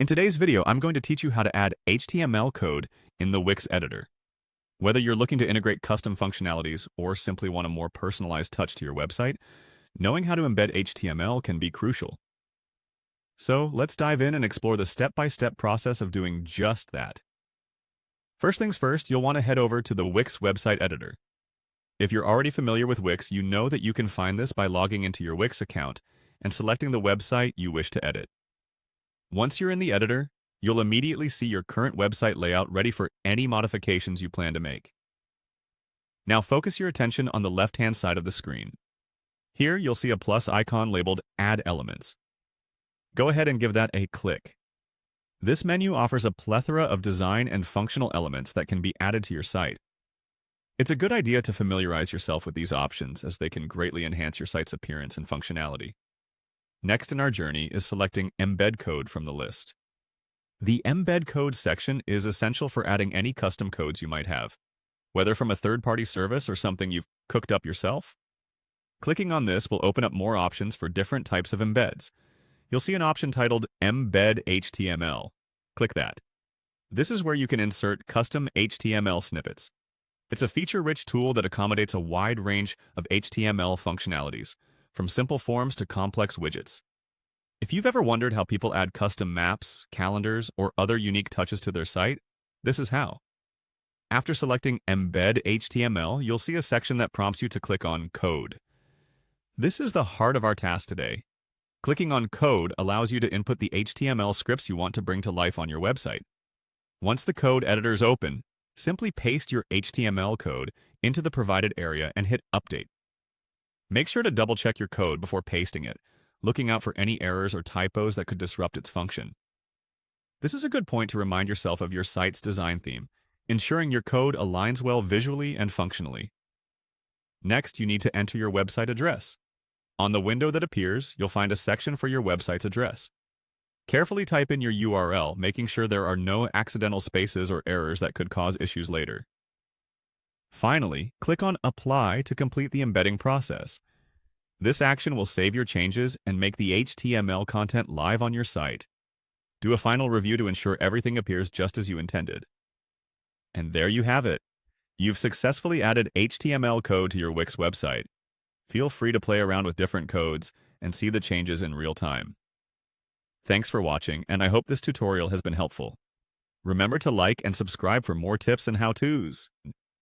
In today's video, I'm going to teach you how to add HTML code in the Wix Editor. Whether you're looking to integrate custom functionalities or simply want a more personalized touch to your website, knowing how to embed HTML can be crucial. So let's dive in and explore the step-by-step process of doing just that. First things first, you'll want to head over to the Wix website editor. If you're already familiar with Wix, you know that you can find this by logging into your Wix account and selecting the website you wish to edit. Once you're in the editor, you'll immediately see your current website layout ready for any modifications you plan to make. Now focus your attention on the left-hand side of the screen. Here, you'll see a plus icon labeled Add Elements. Go ahead and give that a click. This menu offers a plethora of design and functional elements that can be added to your site. It's a good idea to familiarize yourself with these options as they can greatly enhance your site's appearance and functionality. Next in our journey is selecting Embed Code from the list. The Embed Code section is essential for adding any custom codes you might have, whether from a third-party service or something you've cooked up yourself. Clicking on this will open up more options for different types of embeds. You'll see an option titled Embed HTML. Click that. This is where you can insert custom HTML snippets. It's a feature-rich tool that accommodates a wide range of HTML functionalities, from simple forms to complex widgets. If you've ever wondered how people add custom maps, calendars, or other unique touches to their site, this is how. After selecting Embed HTML, you'll see a section that prompts you to click on Code. This is the heart of our task today. Clicking on Code allows you to input the HTML scripts you want to bring to life on your website. Once the code editor is open, simply paste your HTML code into the provided area and hit Update. Make sure to double-check your code before pasting it, looking out for any errors or typos that could disrupt its function. This is a good point to remind yourself of your site's design theme, ensuring your code aligns well visually and functionally. Next, you need to enter your website address. On the window that appears, you'll find a section for your website's address. Carefully type in your URL, making sure there are no accidental spaces or errors that could cause issues later. Finally, click on Apply to complete the embedding process. This action will save your changes and make the HTML content live on your site. Do a final review to ensure everything appears just as you intended. And there you have it. You've successfully added HTML code to your Wix website. Feel free to play around with different codes and see the changes in real time. Thanks for watching, and I hope this tutorial has been helpful. Remember to like and subscribe for more tips and how-tos.